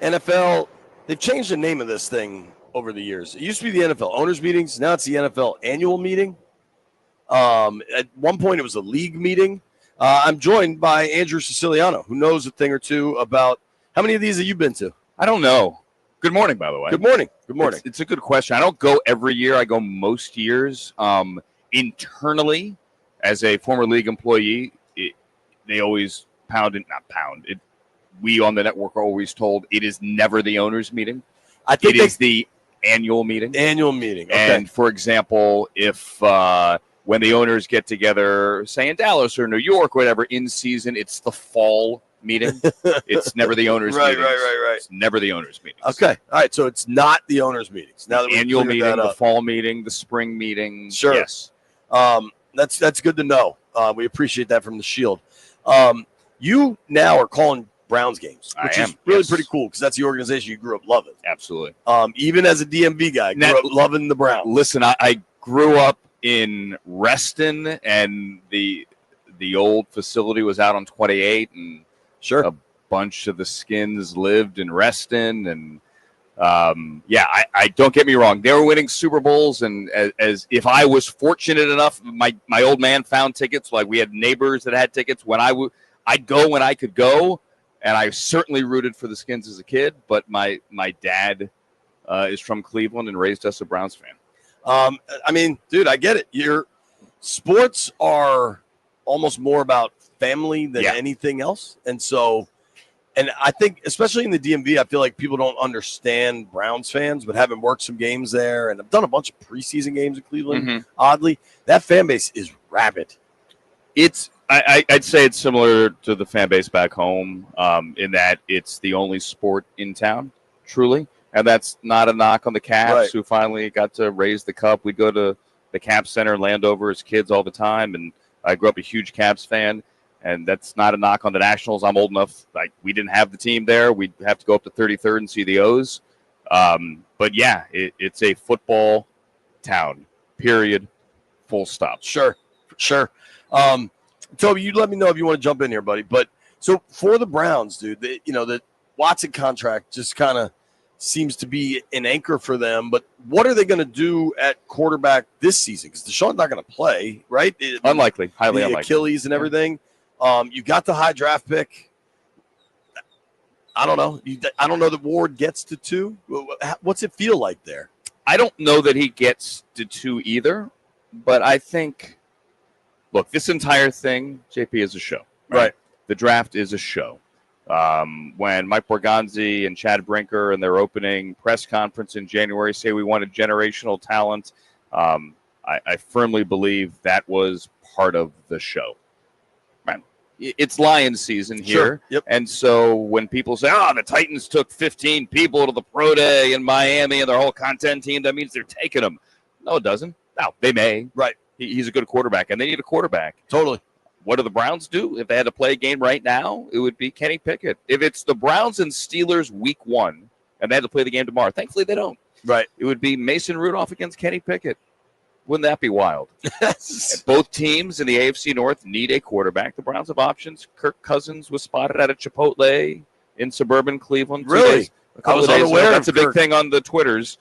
NFL, they've changed the name of this thing over the years. It used to be the NFL owners meetings. Now it's the NFL annual meeting. At one point, it was a league meeting. I'm joined by Andrew Siciliano, who knows a thing or two about how many of these have you been to? I don't know. Good morning, by the way. Good morning. Good morning. It's a good question. I don't go every year. I go most years. Internally, as a former league employee, they always we on the network are always told it is never the owners' meeting. I think it is the annual meeting. Annual meeting. Okay. And for example, if when the owners get together, say in Dallas or New York, or whatever, in season, it's the fall meeting. It's never the owners' meetings. Right. It's never the owners' meetings. Okay. All right. So it's not the owners' meetings. Now that the annual meeting, the fall meeting, the spring meeting. Sure. Yes. That's good to know. We appreciate that from the Shield. You now are calling Browns games, which is really pretty cool because that's the organization you grew up loving. Absolutely. Even as a DMV guy, grew up loving the Browns. Listen, I grew up in Reston, and the old facility was out on 28, and a bunch of the Skins lived in Reston, and I don't get me wrong, they were winning Super Bowls, and as if I was fortunate enough, my old man found tickets. Like, we had neighbors that had tickets. When I'd go when I could go, and I certainly rooted for the Skins as a kid. But my dad is from Cleveland and raised us a Browns fan. I mean, dude, I get it. Your sports are almost more about family than anything else, and so. And I think, especially in the DMV, I feel like people don't understand Browns fans, but having worked some games there, and I've done a bunch of preseason games in Cleveland, oddly, that fan base is rabid. I'd say it's similar to the fan base back home in that it's the only sport in town, truly. And that's not a knock on the Caps, who finally got to raise the cup. We'd go to the Caps Center in Landover as kids all the time, and I grew up a huge Caps fan. And that's not a knock on the Nationals. I'm old enough. Like, we didn't have the team there. We'd have to go up to 33rd and see the O's. But, yeah, it's a football town, period, full stop. Sure. Tobi, you let me know if you want to jump in here, buddy. But so for the Browns, dude, the Watson contract just kind of seems to be an anchor for them. But what are they going to do at quarterback this season? Because Deshaun's not going to play, right? Unlikely. Highly the unlikely. Achilles and everything. You got the high draft pick. I don't know. I don't know that Ward gets to 2. What's it feel like there? I don't know that he gets to 2 either, but I think, look, this entire thing, JP, is a show. Right. The draft is a show. When Mike Borgonzi and Chad Brinker in their opening press conference in January say we wanted generational talent, I firmly believe that was part of the show. It's Lions season here. Sure. And so when people say, the Titans took 15 people to the Pro Day in Miami and their whole content team, that means they're taking them. No, it doesn't. No, they may. Right. He's a good quarterback, and they need a quarterback. Totally. What do the Browns do? If they had to play a game right now, it would be Kenny Pickett. If it's the Browns and Steelers week 1, and they had to play the game tomorrow, thankfully they don't. Right. It would be Mason Rudolph against Kenny Pickett. Wouldn't that be wild? Both teams in the AFC North need a quarterback. The Browns have options. Kirk Cousins was spotted at a Chipotle in suburban Cleveland. Really? I was unaware. That's a big thing on the Twitters.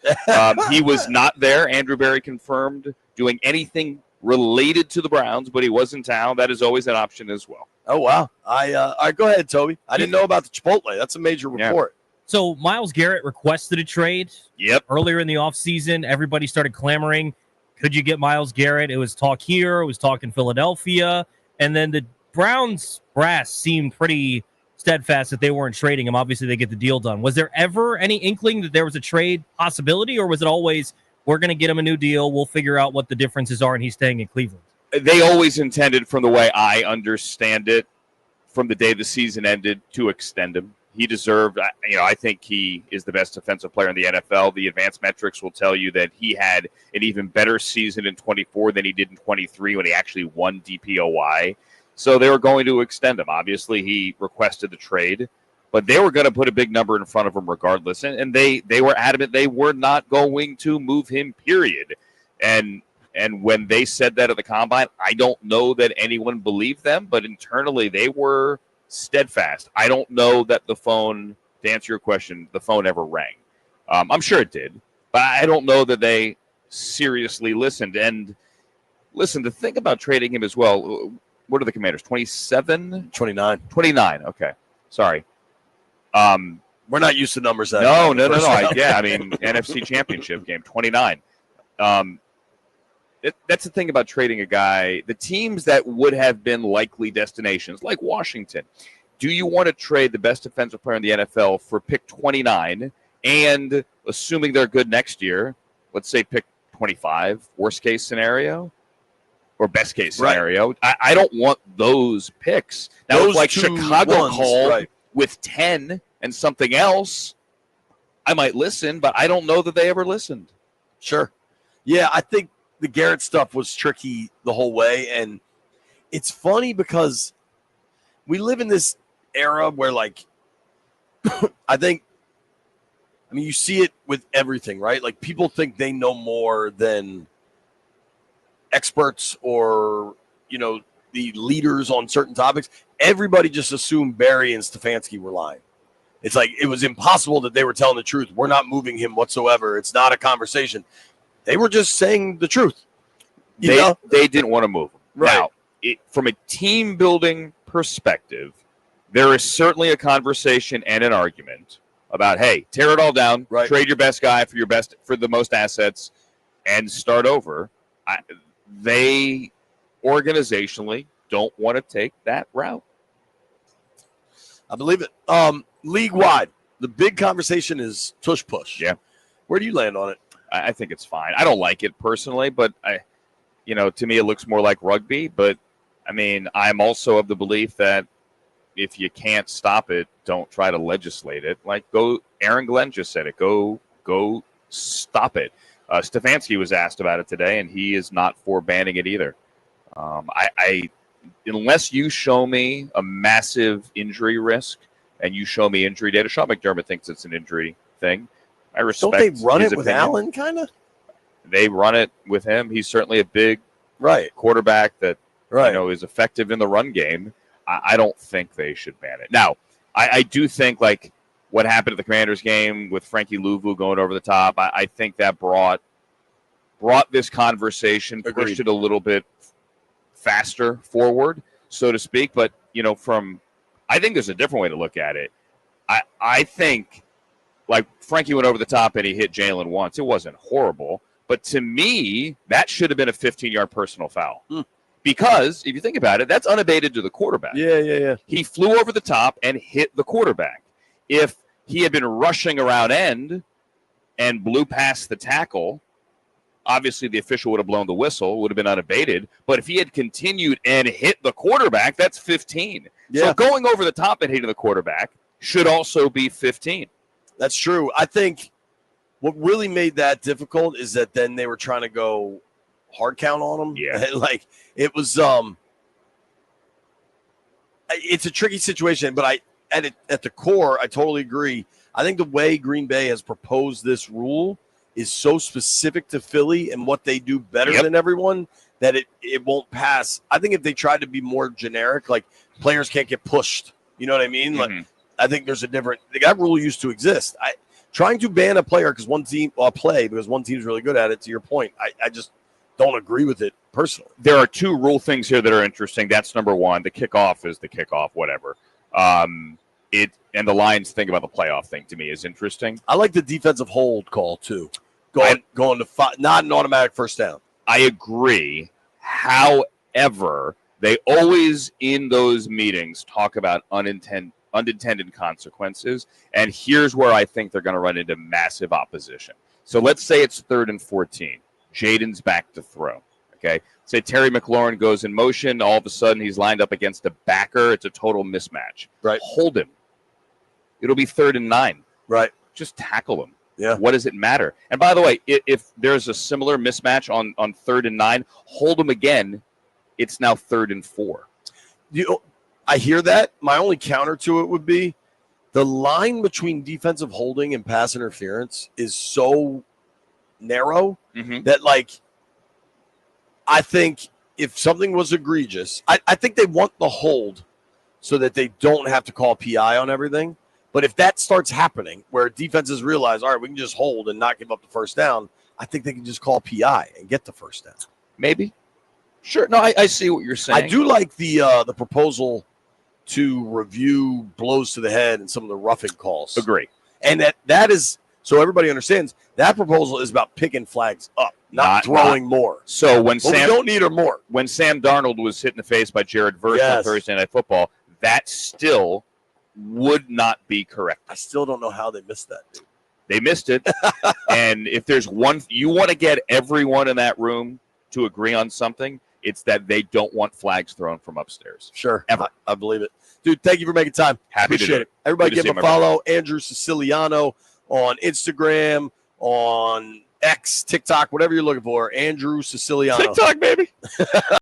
He was not there. Andrew Berry confirmed doing anything related to the Browns, but he was in town. That is always an option as well. Oh, wow. All right, go ahead, Tobi. I didn't know about the Chipotle. That's a major report. So Myles Garrett requested a trade. Yep. Earlier in the offseason, everybody started clamoring. Could you get Myles Garrett? It was talk here. It was talk in Philadelphia. And then the Browns brass seemed pretty steadfast that they weren't trading him. Obviously, they get the deal done. Was there ever any inkling that there was a trade possibility, or was it always, we're going to get him a new deal, we'll figure out what the differences are, and he's staying in Cleveland? They always intended, from the way I understand it, from the day the season ended, to extend him. He deserved, I think he is the best defensive player in the NFL. The advanced metrics will tell you that he had an even better season in 24 than he did in 23 when he actually won DPOY. So they were going to extend him. Obviously, he requested the trade, but they were going to put a big number in front of him regardless. And they were adamant they were not going to move him, period. And when they said that at the Combine, I don't know that anyone believed them, but internally they were steadfast. I don't know that the phone to answer your question, the phone ever rang. I'm sure it did, but I don't know that they seriously listened. And listen, to think about trading him as well, what are the Commanders, 27? 29. 29, okay. Sorry. We're not used to numbers that No. high. I mean, NFC Championship game, 29. That's the thing about trading a guy. The teams that would have been likely destinations, like Washington, do you want to trade the best defensive player in the NFL for pick 29 and, assuming they're good next year, let's say pick 25, worst case scenario, or best case scenario? Right. I don't want those picks. Now, those if like Chicago called with 10 and something else, I might listen, but I don't know that they ever listened. Sure. Yeah, I think the Garrett stuff was tricky the whole way. And it's funny because we live in this era where, like, I mean, you see it with everything, right? Like, people think they know more than experts or, the leaders on certain topics. Everybody just assumed Barry and Stefanski were lying. It's like it was impossible that they were telling the truth. We're not moving him whatsoever. It's not a conversation. They were just saying the truth. They didn't want to move him. Right. Now, from a team-building perspective, there is certainly a conversation and an argument about, hey, tear it all down, trade your best guy for the most assets, and start over. They organizationally don't want to take that route. I believe it. League-wide, the big conversation is tush push. Yeah. Where do you land on it? I think it's fine. I don't like it personally, but to me it looks more like rugby. But I mean, I'm also of the belief that if you can't stop it, don't try to legislate it. Like Aaron Glenn just said it. Go stop it. Stefanski was asked about it today, and he is not for banning it either. Unless you show me a massive injury risk and you show me injury data, Sean McDermott thinks it's an injury thing. I respect. Don't they run it with opinion. Allen, kind of? They run it with him. He's certainly a big quarterback that is effective in the run game. I don't think they should ban it. Now, I do think like what happened at the Commanders game with Frankie Louvu going over the top. I think that brought this conversation, pushed it a little bit faster forward, so to speak. But I think there's a different way to look at it. I think. Like, Frankie went over the top and he hit Jalen once. It wasn't horrible. But to me, that should have been a 15-yard personal foul. Because, if you think about it, that's unabated to the quarterback. Yeah. He flew over the top and hit the quarterback. If he had been rushing around end and blew past the tackle, obviously the official would have blown the whistle, would have been unabated. But if he had continued and hit the quarterback, that's 15. Yeah. So going over the top and hitting the quarterback should also be 15. That's true. I think what really made that difficult is that then they were trying to go hard count on him. Yeah. Like it was it's a tricky situation, but at the core, I totally agree. I think the way Green Bay has proposed this rule is so specific to Philly and what they do better than everyone that it won't pass. I think if they tried to be more generic, like players can't get pushed. You know what I mean? Mm-hmm. Like I think there's that rule used to exist. Trying to ban a player because one team because one team's really good at it, to your point, I just don't agree with it personally. There are two rule things here that are interesting. That's number one. The kickoff is the kickoff, whatever. And the Lions thing about the playoff thing to me is interesting. I like the defensive hold call too. Going to not an automatic first down. I agree. However, they always in those meetings talk about unintended consequences. And here's where I think they're going to run into massive opposition. So let's say it's 3rd and 14. Jaden's back to throw. Okay. Say Terry McLaurin goes in motion. All of a sudden he's lined up against a backer. It's a total mismatch. Right. Hold him. It'll be 3rd and 9. Right. Just tackle him. Yeah. What does it matter? And by the way, if there's a similar mismatch on 3rd and 9, hold him again. It's now 3rd and 4. I hear that. My only counter to it would be the line between defensive holding and pass interference is so narrow that, like, I think if something was egregious, I think they want the hold so that they don't have to call PI on everything. But if that starts happening where defenses realize, all right, we can just hold and not give up the first down, I think they can just call PI and get the first down. Maybe. Sure. No, I see what you're saying. I do like the proposal to review blows to the head and some of the roughing calls. Agree. And that is, so everybody understands, that proposal is about picking flags up, not throwing more. So when we don't need her more. When Sam Darnold was hit in the face by Jared Verse on Thursday Night Football, that still would not be correct. I still don't know how they missed that, dude. They missed it. And if there's one, you want to get everyone in that room to agree on something, it's that they don't want flags thrown from upstairs. Sure. Ever. I believe it. Dude, thank you for making time. Happy Appreciate to do it. Everybody Good to give him a follow. Andrew Siciliano on Instagram, on X, TikTok, whatever you're looking for. Andrew Siciliano. TikTok, baby.